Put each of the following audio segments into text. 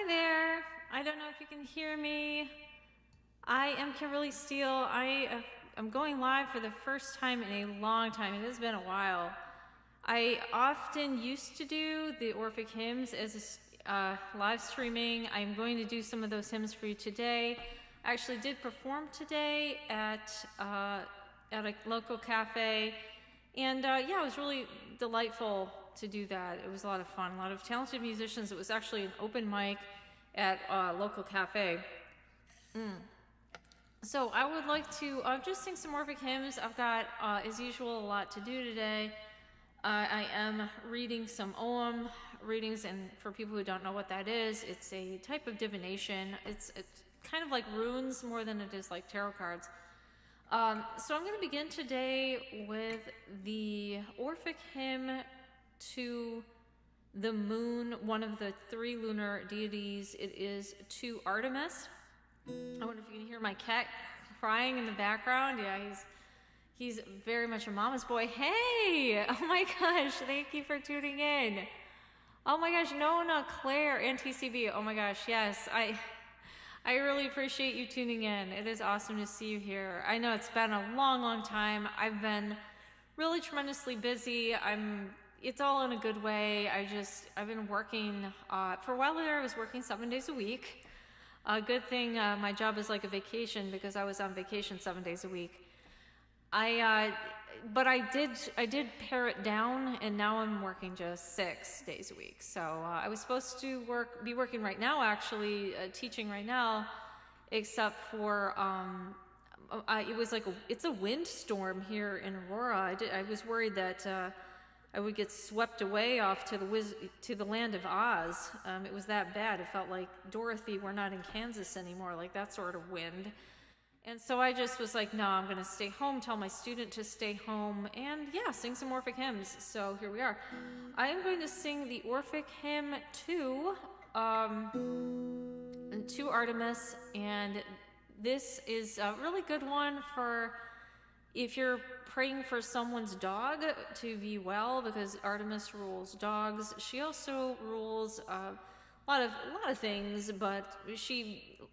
Hi there. I don't know if you can hear me. I am Kimberly Steele. I'm going live for the first time in a long time. It has been a while. I often used to do the Orphic hymns as live streaming. I'm going to do some of those hymns for you today. I actually did perform today at a local cafe, and yeah, it was really delightful to do that. It was a lot of fun. A lot of talented musicians. It was actually an open mic at a local cafe. So I would like to just sing some Orphic hymns. I've got, as usual, a lot to do today. I am reading some Ogham readings, and for people who don't know what that is, it's a type of divination. It's kind of like runes more than it is like tarot cards. So I'm going to begin today with the Orphic hymn to the moon, one of the three lunar deities. It is to Artemis. I wonder if you can hear my cat crying in the background. Yeah, he's very much a mama's boy. Hey! Oh my gosh, thank you for tuning in. Oh my gosh, Nona, Claire, and TCB. Oh my gosh, yes, I really appreciate you tuning in. It is awesome to see you here. I know it's been a long time. I've been really tremendously busy. It's all in a good way. I've been working, for a while there I was working 7 days a week. A good thing my job is like a vacation, because I was on vacation 7 days a week. But I did pare it down, and now I'm working just 6 days a week. So I was supposed to be working right now, actually, teaching right now, except for it's a windstorm here in Aurora. I was worried that I would get swept away off to the land of Oz. It was that bad. It felt like Dorothy, we're not in Kansas anymore, like that sort of wind. And so I just was like, no, I'm going to stay home, tell my student to stay home, and yeah, sing some Orphic hymns. So here we are. I am going to sing the Orphic hymn to Artemis, and this is a really good one for if you're praying for someone's dog to be well, because Artemis rules dogs. She also rules a lot of things, but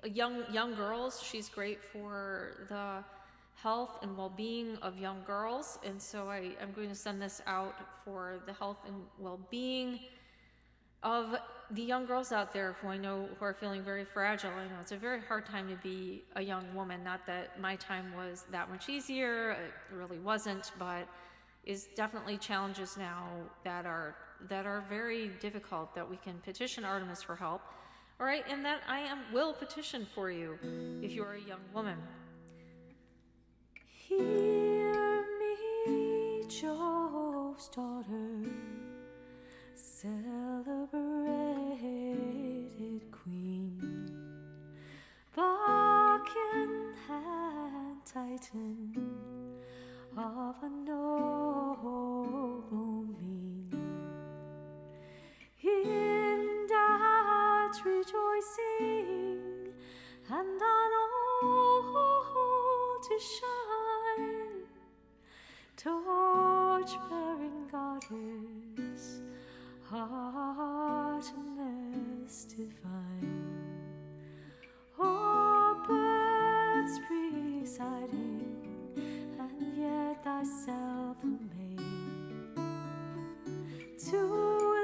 young girls. She's great for the health and well-being of young girls, and so I'm going to send this out for the health and well-being of the young girls out there who I know who are feeling very fragile. I know it's a very hard time to be a young woman. Not that my time was that much easier, it really wasn't, but is definitely challenges now that are very difficult, that we can petition Artemis for help. All right, and that will petition for you if you are a young woman. Hear me, Jove's daughter, celebrated queen, Bacchan and Titan of a noble mien. In that rejoicing and on all to shine, torch-bearing goddess, Artemis divine, all births presiding, and yet thyself made to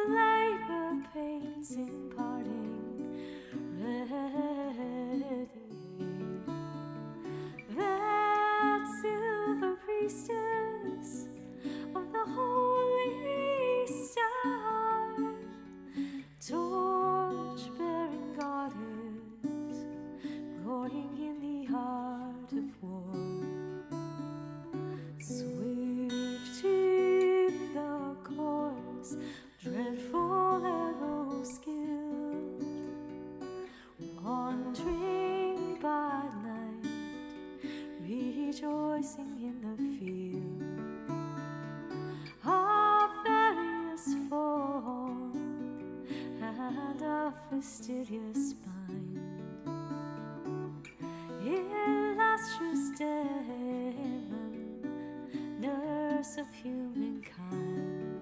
labor pains imparting, ready. That silver priestess of the holy star, torch-bearing goddess, glorying in the art of war, swift in the course, dreadful arrow skilled, wandering by night, rejoicing in the field, of various form and of fastidious mind, illustrious demon, nurse of humankind,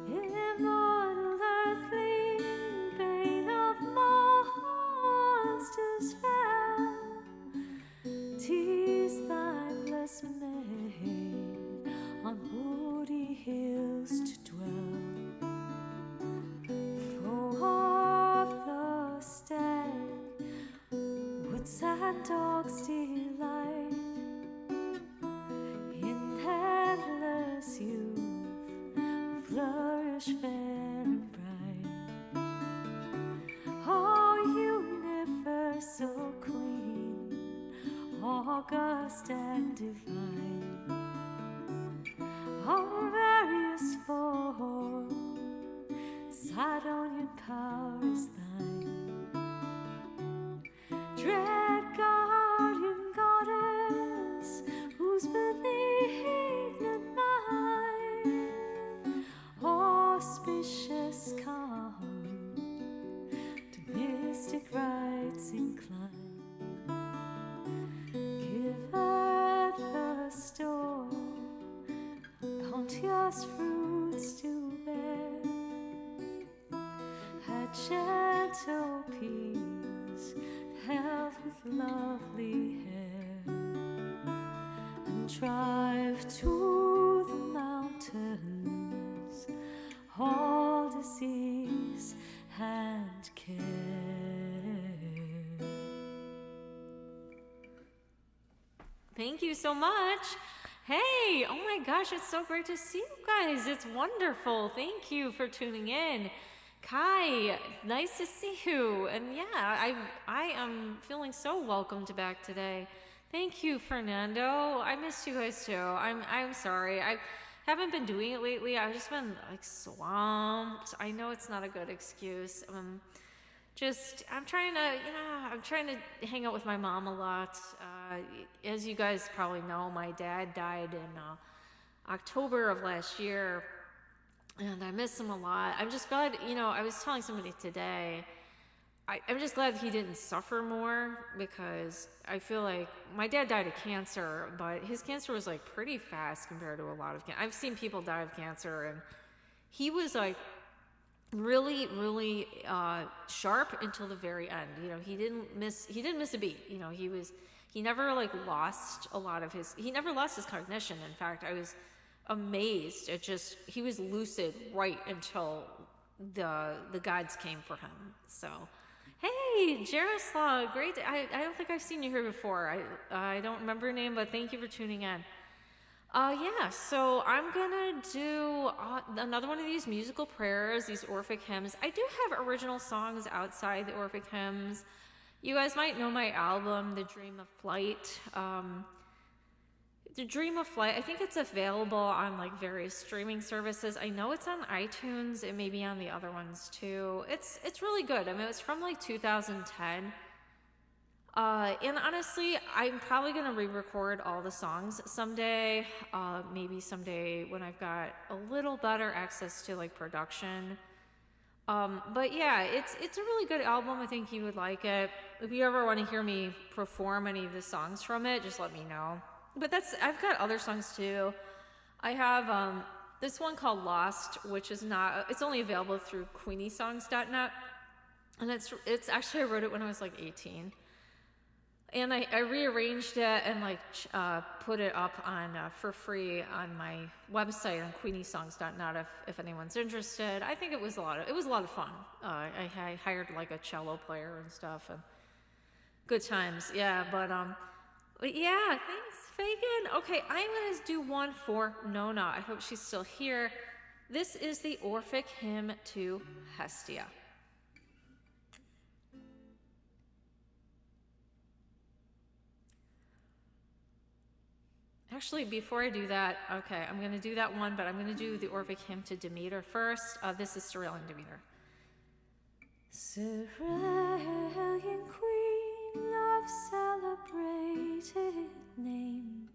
immortal earthling, babe and dog's delight in endless youth, flourish fair and bright. Oh, universal queen, august and divine, on various form, Sidonian power is thine. Dread guardian goddess, whose benignant mind, auspicious calm, to mystic rites incline. Give earth the store, bounteous fruits to bear, her gentle peace, health with lovely hair, and drive to the mountains all disease and care. Thank you so much. Hey, oh my gosh, it's so great to see you guys. It's wonderful. Thank you for tuning in. Kai, nice to see you. And yeah, I am feeling so welcomed back today. Thank you, Fernando. I missed you guys too. I'm sorry. I haven't been doing it lately. I've just been like swamped. I know it's not a good excuse. I'm trying to hang out with my mom a lot. As you guys probably know, my dad died in October of last year, and I miss him a lot. I'm just glad, I was telling somebody today, I'm just glad he didn't suffer more, because I feel like my dad died of cancer, but his cancer was like pretty fast compared to a lot of cancer. I've seen people die of cancer, and he was like really, really sharp until the very end. He didn't miss a beat. He never lost he never lost his cognition. In fact, I was amazed at he was lucid right until the gods came for him. So, hey, Jaroslav, great. I don't think I've seen you here before. I don't remember your name, but thank you for tuning in. So I'm gonna do another one of these musical prayers, these Orphic hymns. I do have original songs outside the Orphic hymns. You guys might know my album, The Dream of Flight. The Dream of Flight, I think it's available on various streaming services. I know it's on iTunes. It may be on the other ones too. It's really good. I mean, it's from 2010. And honestly, I'm probably going to re-record all the songs someday. Maybe someday when I've got a little better access to production. But yeah, it's a really good album. I think you would like it. If you ever want to hear me perform any of the songs from it, just let me know. But I've got other songs too. I have this one called Lost, which is it's only available through QueenieSongs.net. And it's actually, I wrote it when I was 18. And I rearranged it and put it up on for free on my website on QueenieSongs.net if anyone's interested. I think it was a lot of fun. I hired a cello player and stuff, and good times. Yeah, but yeah, thanks, Fagan. Okay, I'm gonna do one for Nona. I hope she's still here. This is the Orphic hymn to Hestia. Actually, before I do that, okay, I'm going to do that one, but I'm going to do the Orphic hymn to Demeter first. This is Cerealian Demeter. Cerealian queen of celebrated name,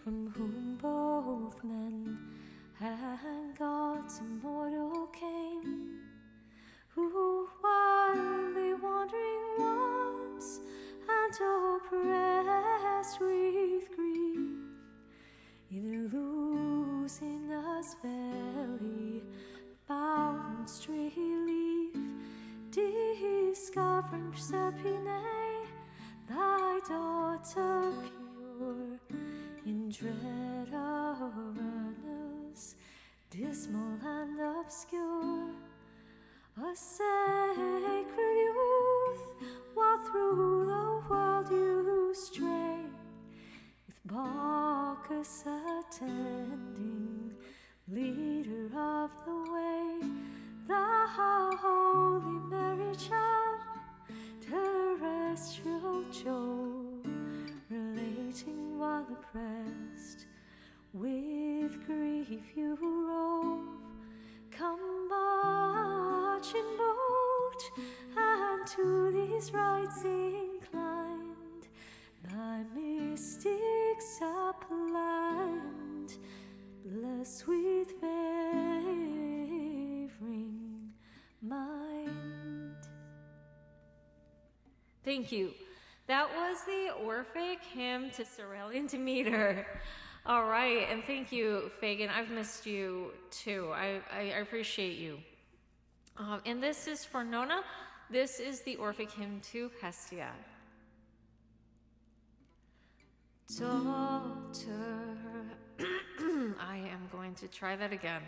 from whom both men and gods immortal came, who wildly wandering once and oppressed with grief, in Eleusinus valley bound stray leaf, discovering Proserpine, thy daughter pure, in dread of Uranus, dismal and obscure, a sacred youth, while through the world you Bacchus attending, leader of the way, the Holy Mary child, terrestrial Joe, relating while oppressed, with grief you rove, come marching bold, and to these rites inclined, thy mystics applied, blessed with favoring mind. Thank you. That was the Orphic hymn to Cerealian Demeter. All right, and thank you, Fagin. I've missed you too. I appreciate you. And this is for Nona. This is the Orphic hymn to Hestia. Daughter, I am going to try that again.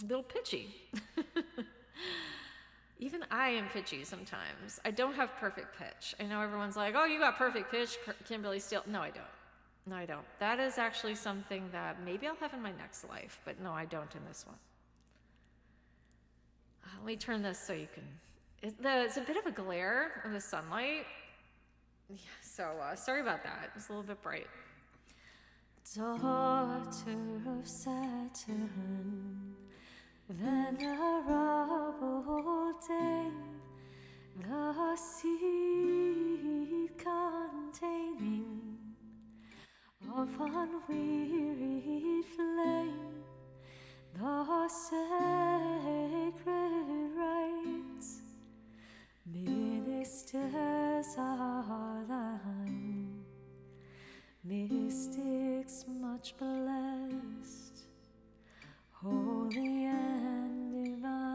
A little pitchy. Even I am pitchy sometimes. I don't have perfect pitch. I know everyone's like, oh, you got perfect pitch, Kimberly Steele. No, I don't. No, I don't. That is actually something that maybe I'll have in my next life, but no, I don't in this one. Let me turn this so you can... It's a bit of a glare in the sunlight. Yeah, so sorry about that. It's a little bit bright. Daughter of Saturn, venerable dame, the seed containing of unwearied flame, the sacred rites, ministers are thine, mystics much blessed, holy and divine.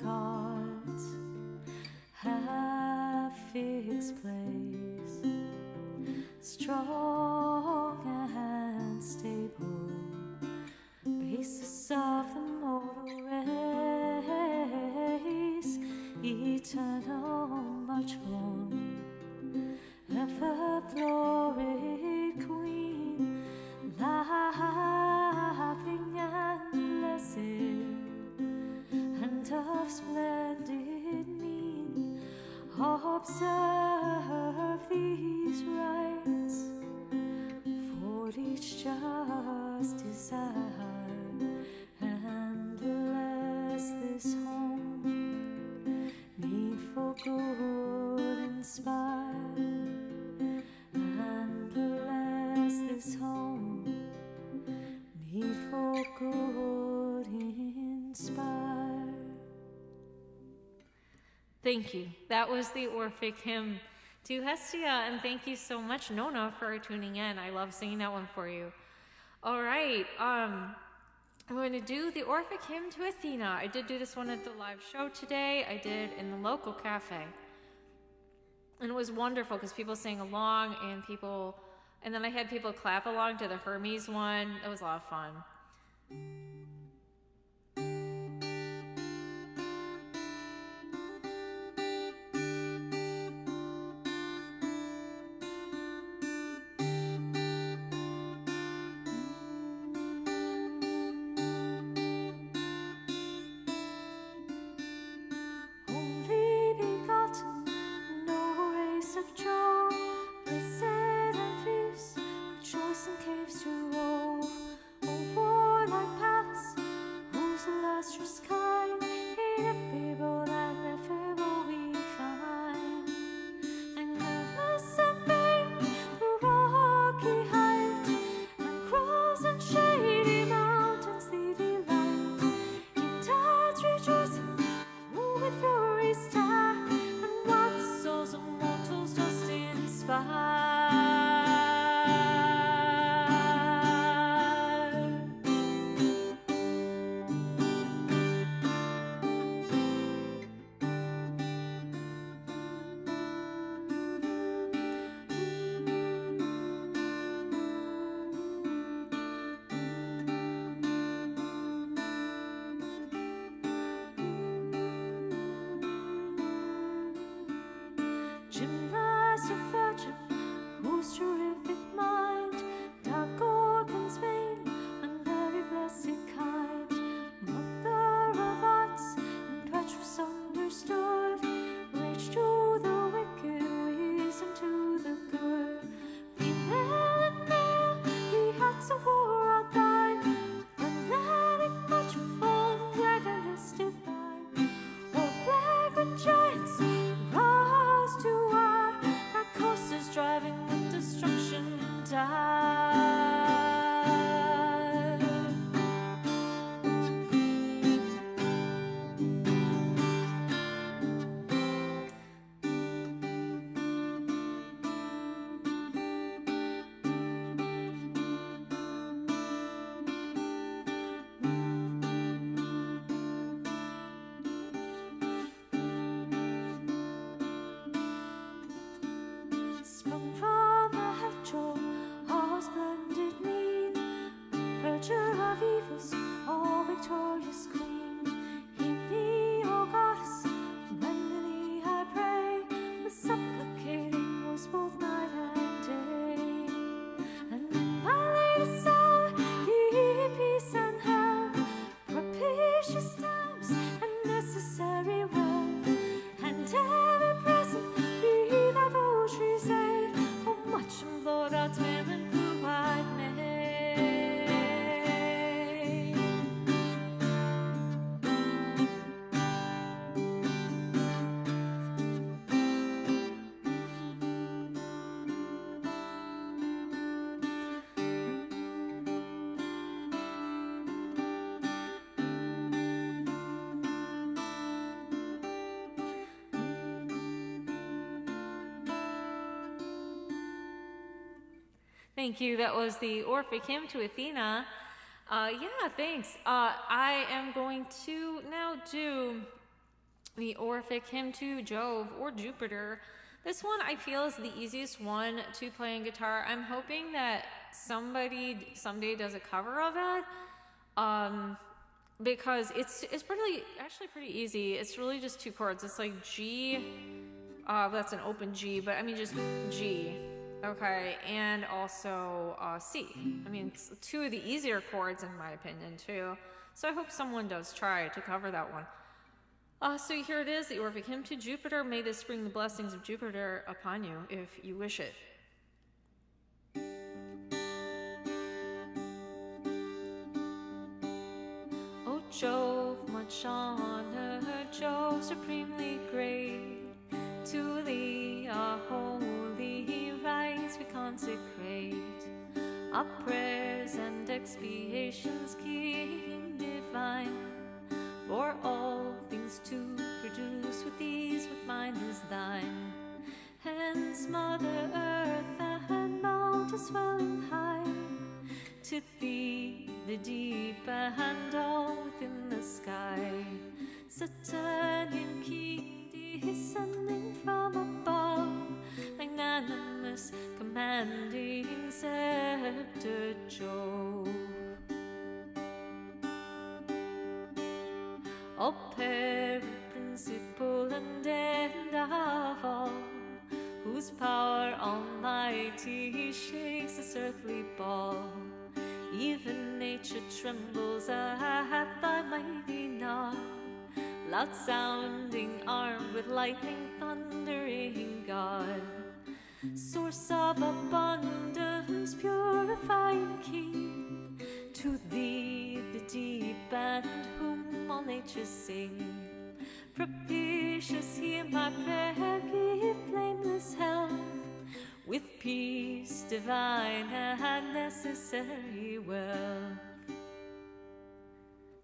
Gods have fixed place, strong and stable, basis of the mortal race, eternal, much flown, ever gloried Queen, laughing and blessed, and of splendid mien, observe these rites, for each just desire, and bless this home, needful good inspire, and bless this home, needful good inspire. Thank you. That was the Orphic hymn to Hestia, and thank you so much, Nona, for tuning in. I love singing that one for you. All right, I'm going to do the Orphic hymn to Athena. I did do this one at the live show today. I did in the local cafe, and it was wonderful because people sang along, and then I had people clap along to the Hermes one. It was a lot of fun. Caves to rove, a warlike palace Thank you. That was the Orphic hymn to Athena. Yeah, thanks. I am going to now do the Orphic hymn to Jove or Jupiter. This one I feel is the easiest one to play on guitar. I'm hoping that somebody someday does a cover of it. Because it's actually pretty easy. It's really just two chords. It's like G, that's an open G, but I mean just G, okay, and also C. I mean, it's two of the easier chords in my opinion too. So I hope someone does try to cover that one. So here it is, the Orphic hymn to Jupiter. May this bring the blessings of Jupiter upon you if you wish it. Jove, much honor, Jove, supremely great. To thee our holy rites we consecrate, our prayers and expiations, King divine, for all things to produce with ease what mine is thine. Hence Mother Earth and mountains swelling high, to thee the deep and all within the sky, Saturnian King descending from above, magnanimous commanding scepter Jove. All parent, principle and end of all, whose power almighty shakes this earthly ball. Even nature trembles at thy mighty nod, loud sounding, armed with lightning, thundering God. Source of abundance, purifying King, to thee the deep and whom all nature sing. Propitious, hear my prayer, give blameless health, with peace divine and necessary wealth.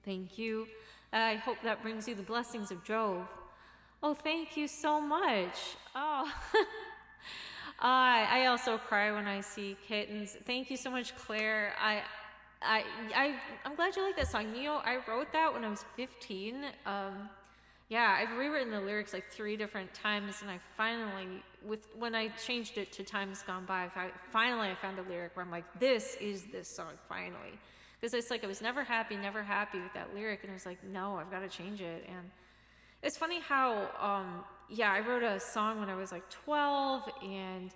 Thank you. I hope that brings you the blessings of Jove. Oh, thank you so much. Oh, I also cry when I see kittens. Thank you so much, Claire. I'm glad you like that song. You know, I wrote that when I was 15. Yeah, I've rewritten the lyrics like 3 different times, and I finally, when I changed it to Times Gone By, I found a lyric where I'm like, this is this song, finally. Because it's like, I was never happy with that lyric, and I was like, no, I've got to change it. And it's funny how, yeah, I wrote a song when I was like 12, and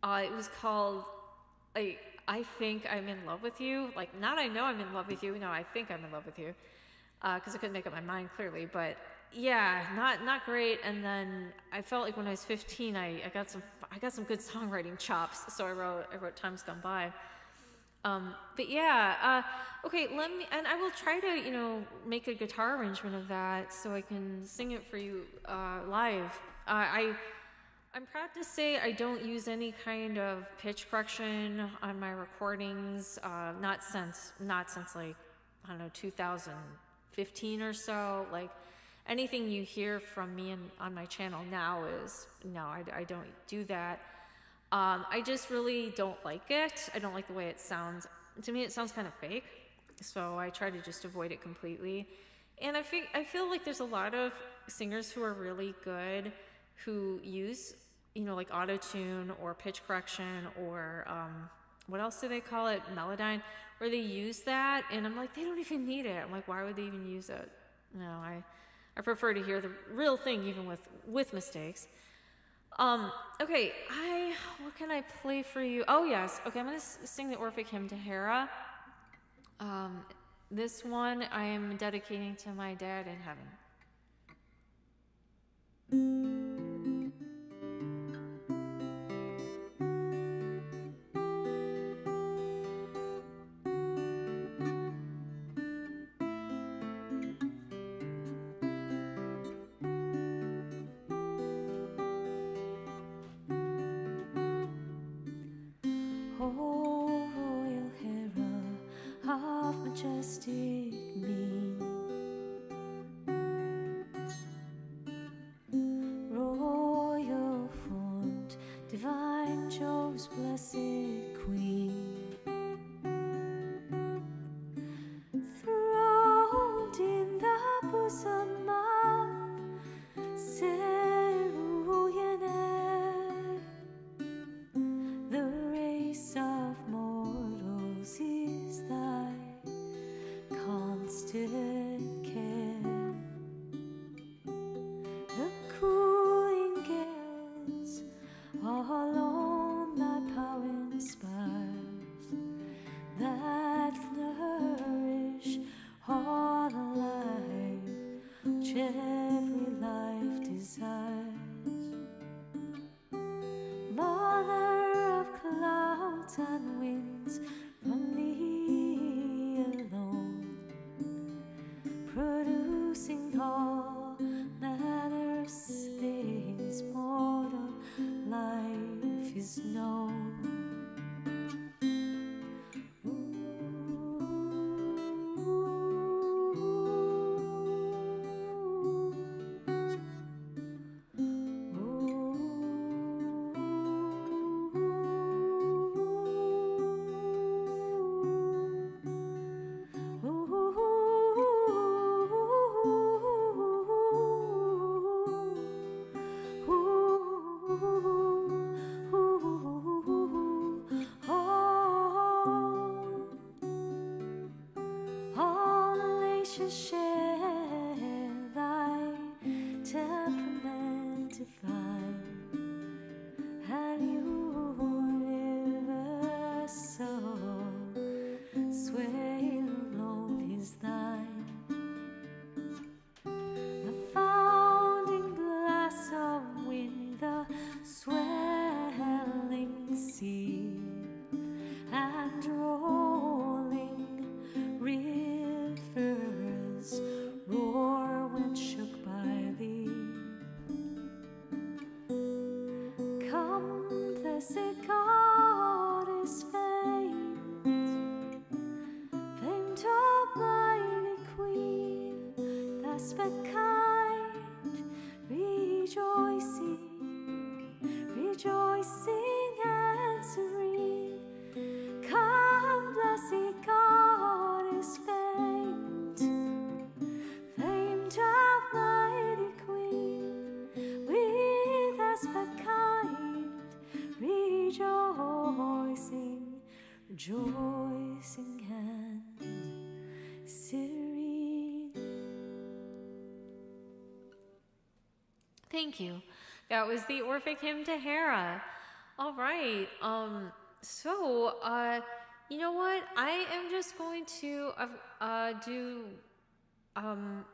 it was called, like, I Think I'm in Love with You. Like, not I know I'm in love with you, no, I think I'm in love with you. Because I couldn't make up my mind clearly, but yeah, not great. And then I felt like when I was 15, I got some good songwriting chops, so I wrote Times Gone By. But yeah, okay, and I will try to make a guitar arrangement of that so I can sing it for you live. I'm proud to say I don't use any kind of pitch correction on my recordings, not since like, I don't know, 2015 or so. Like, anything you hear from me on my channel now is, no, I don't do that. I just really don't like it. I don't like the way it sounds. To me, it sounds kind of fake, so I try to just avoid it completely. And I feel like there's a lot of singers who are really good who use, like auto-tune or pitch correction or what else do they call it? Melodyne, where they use that, and I'm like, they don't even need it. I'm like, why would they even use it? No, I prefer to hear the real thing, even with mistakes. Okay, what can I play for you? Oh, yes. Okay, I'm going to sing the Orphic hymn to Hera. This one I am dedicating to my dad in heaven. O royal Hera of majestic mien, royal font, divine Jove's blessed queen, swelling sea and rolling rivers roar when shook by thee. Come, blessed goddess famed, famed almighty queen, thus but kind, rejoicing, rejoicing and serene. Come, blessed goddess famed, famed almighty queen, with us but kind, rejoicing, rejoicing and serene. Thank you. That was the Orphic hymn to Hera. All right. You know what? I am just going to do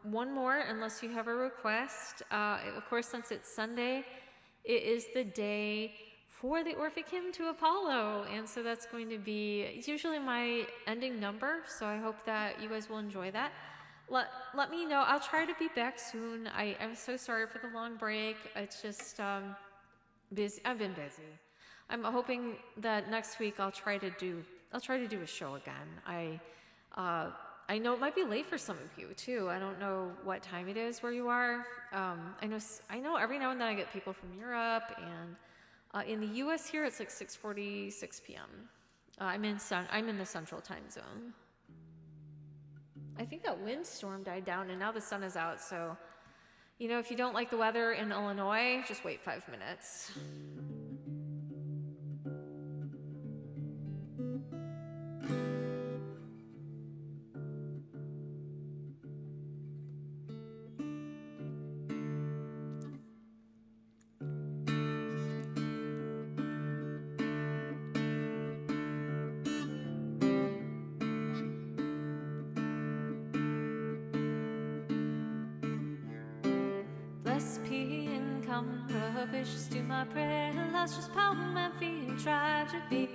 one more, unless you have a request. Of course, since it's Sunday, it is the day for the Orphic hymn to Apollo, and so that's going to be, it's usually my ending number, so I hope that you guys will enjoy that. Let me know. I'll try to be back soon. I'm so sorry for the long break. It's just busy. I've been busy. I'm hoping that next week I'll try to do a show again. I know it might be late for some of you too. I don't know what time it is where you are. I know every now and then I get people from Europe, and in the U.S. here it's like 6:46 p.m. I'm in the Central Time Zone. I think that windstorm died down and now the sun is out, so, you know, if you don't like the weather in Illinois, just wait 5 minutes. Rubbish to my prayer, illustrious pound man feet, tribe should be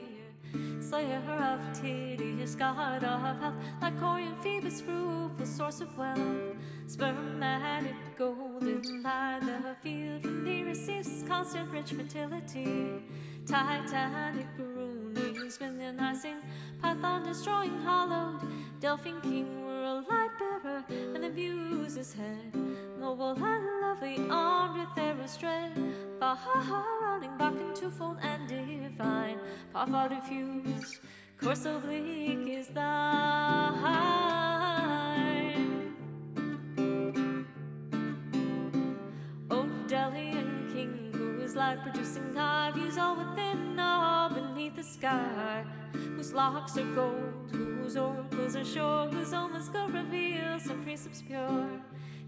slayer of tedious, god of health, like Orion Phoebus, fruitful source of wealth, spermatic golden by the field, from thee receives constant rich fertility, titanic groanings, minionizing, Python destroying, hollowed, Delphine king, world light bearer, and the muse's head, noble and lovely, armed with arrows dread, running back in twofold and divine, Papa diffused, course oblique is thine. O Delian king, who is light producing high, views all within, all beneath the sky, whose locks are gold, whose oracles are sure, whose omens go reveal some precepts pure.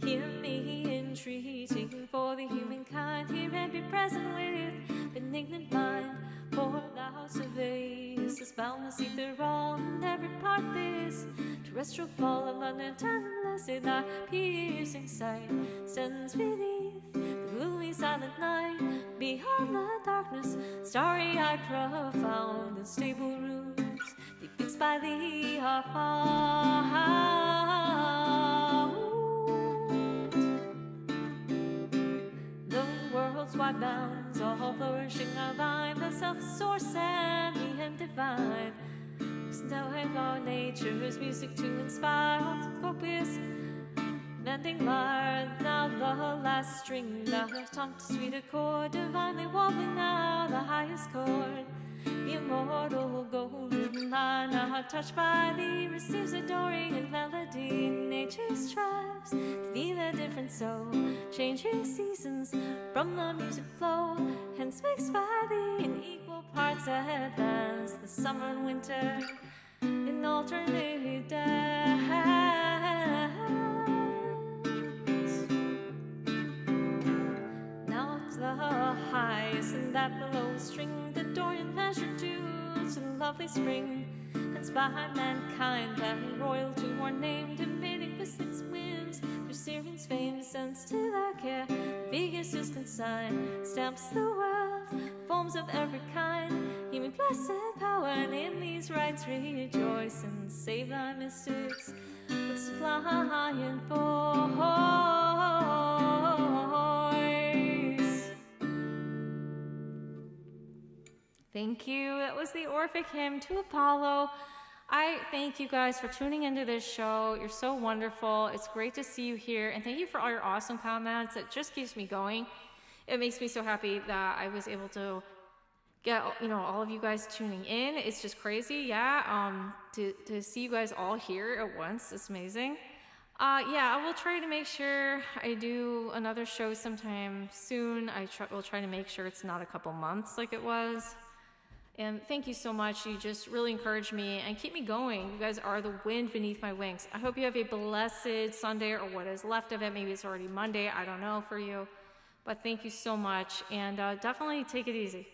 Hear me entreating for the humankind, hear and be present with benignant mind, for thou surveyest this boundless ether all, and every part this terrestrial ball, abundant and blessed, thy piercing sight stands beneath the gloomy silent night, beyond the darkness, starry-eyed, profound, the stable roots, they fixed by thee are found. The world's wide bounds, all flourishing are thine, the self-source and the end divine, whose now have our nature's music to inspire, copious, mending lyre, now the last string, thou hast taught to sweet accord, divinely wobbling now the highest chord, the immortal golden line, now touched by thee, receives adoring and melody, nature strives to be the different soul, changing seasons from the music flow, hence mixed by thee in equal parts advance, the summer and winter in alternate dance. Now it's the highest and that the lowest string, the Dorian measure tunes and lovely spring, hence by mankind that royal to our name, dividing wisdom's winds through Syrian's fame, sends to their care, Vegas is consigned, stamps the world forms of every kind. Give me blessed power, and in these rites rejoice, and save thy mystics with flying voice. Thank you. That was the Orphic hymn to Apollo. I thank you guys for tuning into this show. You're so wonderful. It's great to see you here. And thank you for all your awesome comments. It just keeps me going. It makes me so happy that I was able to get, all of you guys tuning in. It's just crazy. Yeah. To see you guys all here at once. It's amazing. I will try to make sure I do another show sometime soon. Will try to make sure it's not a couple months like it was. And thank you so much. You just really encourage me and keep me going. You guys are the wind beneath my wings. I hope you have a blessed Sunday, or what is left of it. Maybe it's already Monday. I don't know for you. But thank you so much. And definitely take it easy.